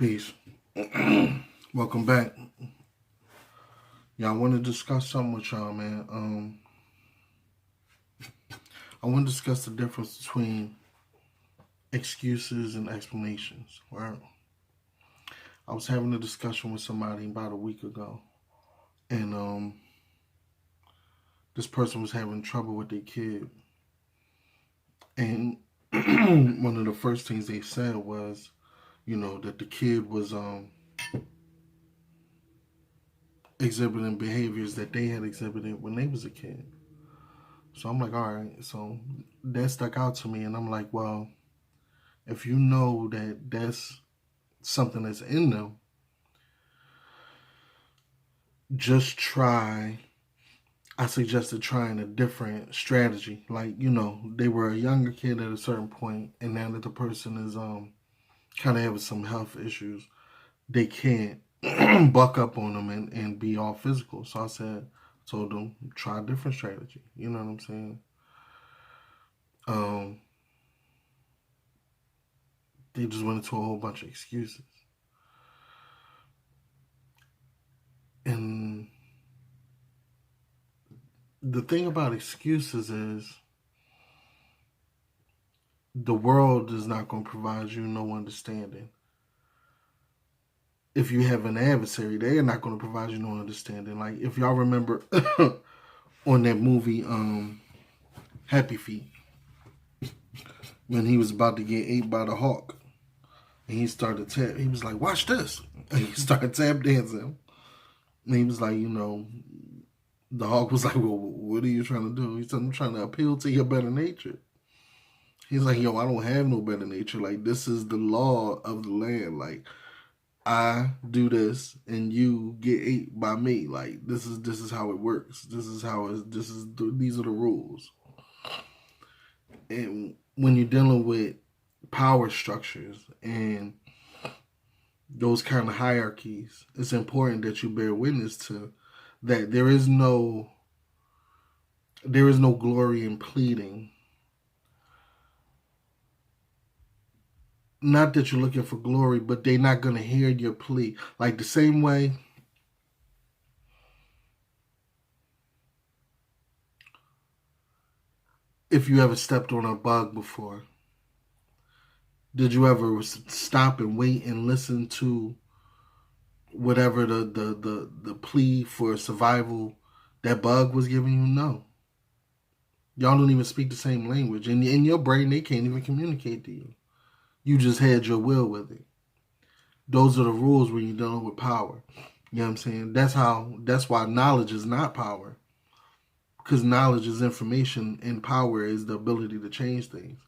Peace. Welcome back. Yeah, I want to discuss something with y'all, man. I want to discuss the difference between excuses and explanations. Right? I was having a discussion with somebody about a week ago, and this person was having trouble with their kid, and one of the first things they said was, that the kid was exhibiting behaviors that they had exhibited when they was a kid. So I'm like, all right. So that stuck out to me, and I'm like, well, if you know that that's something that's in them, just try. I suggested trying a different strategy. Like, they were a younger kid at a certain point, and now that the person is kind of having some health issues, they can't buck up on them and be all physical. So told them, try a different strategy. You know what I'm saying? They just went into a whole bunch of excuses. And the thing about excuses is the world is not going to provide you no understanding. If you have an adversary, they're not going to provide you no understanding. Like, if y'all remember on that movie, Happy Feet, when he was about to get ate by the hawk, and he started he was like, watch this. And he started tap dancing. And he was like, the hawk was like, well, what are you trying to do? He said, I'm trying to appeal to your better nature. He's like, yo, I don't have no better nature. Like, this is the law of the land. Like, I do this and you get ate by me. Like, this is how it works. These are the rules. And when you're dealing with power structures and those kind of hierarchies, it's important that you bear witness to that there is no glory in pleading. Not that you're looking for glory, but they're not going to hear your plea. Like the same way if you ever stepped on a bug before, did you ever stop and wait and listen to whatever the plea for survival that bug was giving you? No. Y'all don't even speak the same language. And in your brain, they can't even communicate to you. You just had your will with it. Those are the rules when you're dealing with power. You know what I'm saying? That's why knowledge is not power. Because knowledge is information and power is the ability to change things.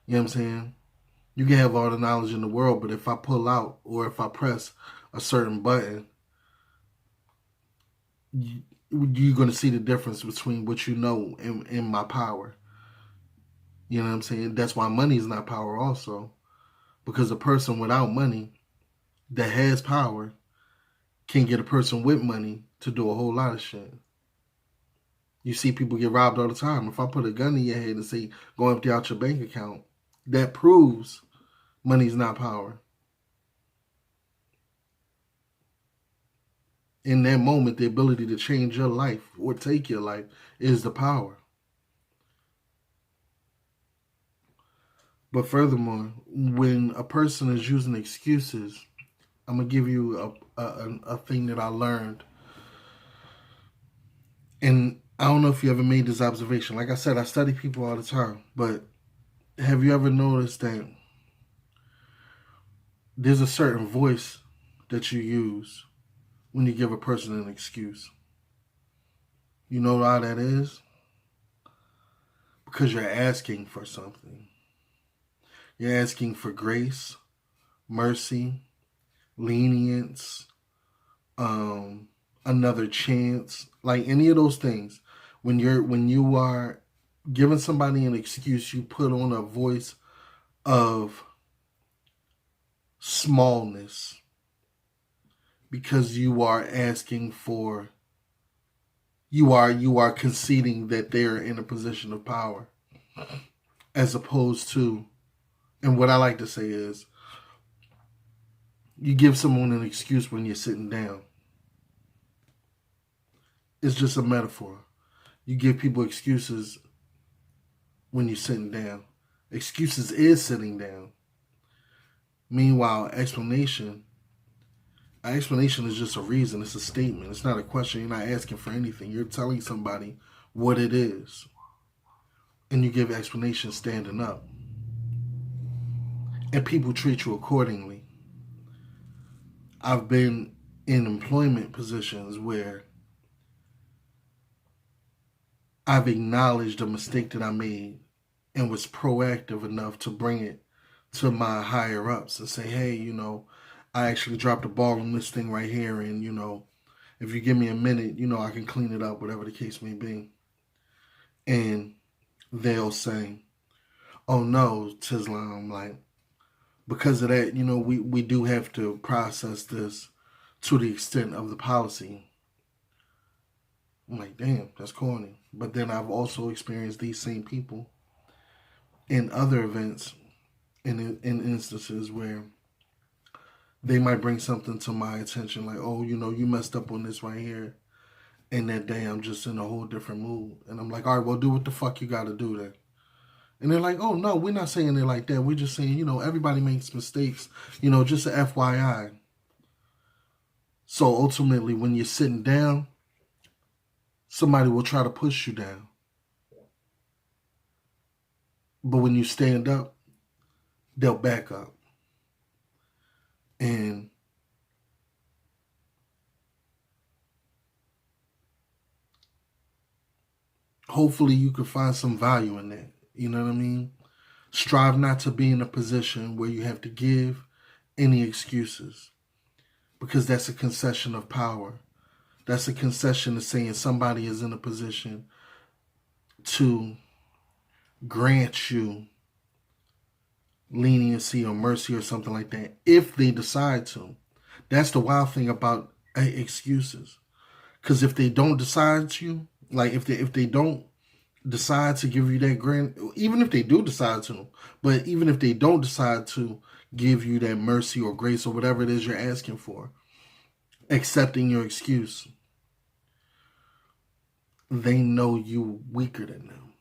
You know what I'm saying? You can have all the knowledge in the world, but if I pull out or if I press a certain button, you're going to see the difference between what you know and my power. You know what I'm saying? That's why money is not power also. Because a person without money that has power can get a person with money to do a whole lot of shit. You see people get robbed all the time. If I put a gun in your head and say, go empty out your bank account, that proves money's not power. In that moment, the ability to change your life or take your life is the power. But furthermore, when a person is using excuses, I'm going to give you a thing that I learned. And I don't know if you ever made this observation. Like I said, I study people all the time. But have you ever noticed that there's a certain voice that you use when you give a person an excuse? You know why that is? Because you're asking for something. You're asking for grace, mercy, lenience, another chance, like any of those things. When you are giving somebody an excuse, you put on a voice of smallness because you are asking for, you are conceding that they're in a position of power, as opposed to, and what I like to say is, You give someone an excuse when you're sitting down. It's just a metaphor. You give people excuses when you're sitting down. Excuses is sitting down. Meanwhile, explanation is just a reason. It's a statement. It's not a question. You're not asking for anything. You're telling somebody what it is. And you give explanation standing up. And people treat you accordingly. I've been in employment positions where I've acknowledged a mistake that I made and was proactive enough to bring it to my higher ups and say, hey, I actually dropped the ball on this thing right here, and, if you give me a minute, I can clean it up, whatever the case may be. And they'll say, oh no, Tislam, like, because of that, we do have to process this to the extent of the policy. I'm like, damn, that's corny. But then I've also experienced these same people in other events, in instances where they might bring something to my attention, like, oh, you messed up on this right here. And that day I'm just in a whole different mood. And I'm like, all right, well, do what the fuck you got to do then. And they're like, oh, no, we're not saying it like that. We're just saying, everybody makes mistakes, just a FYI. So ultimately, when you're sitting down, somebody will try to push you down. But when you stand up, they'll back up. And hopefully you can find some value in that. You know what I mean? Strive not to be in a position where you have to give any excuses, because that's a concession of power. That's a concession of saying somebody is in a position to grant you leniency or mercy or something like that if they decide to. That's the wild thing about excuses. Because if they don't decide to, like if they don't decide to give you that grant, even if they do decide to, but even if they don't decide to give you that mercy or grace or whatever it is you're asking for, accepting your excuse, they know you weaker than them.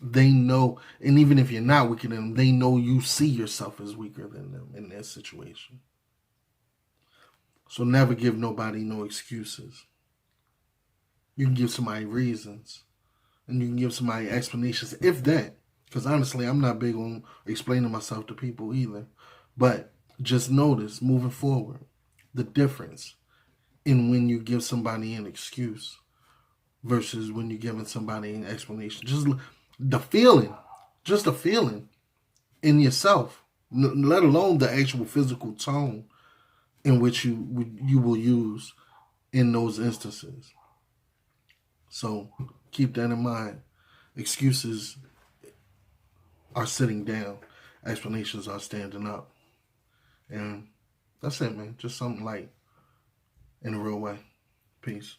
They know, and even if you're not weaker than them, they know you see yourself as weaker than them in that situation. So never give nobody no excuses. You can give somebody reasons, and you can give somebody explanations, if that. Because honestly, I'm not big on explaining myself to people either. But just notice, moving forward, the difference in when you give somebody an excuse versus when you're giving somebody an explanation. Just the feeling in yourself, let alone the actual physical tone in which you will use in those instances. So keep that in mind. Excuses are sitting down. Explanations are standing up. And that's it, man. Just something light in a real way. Peace.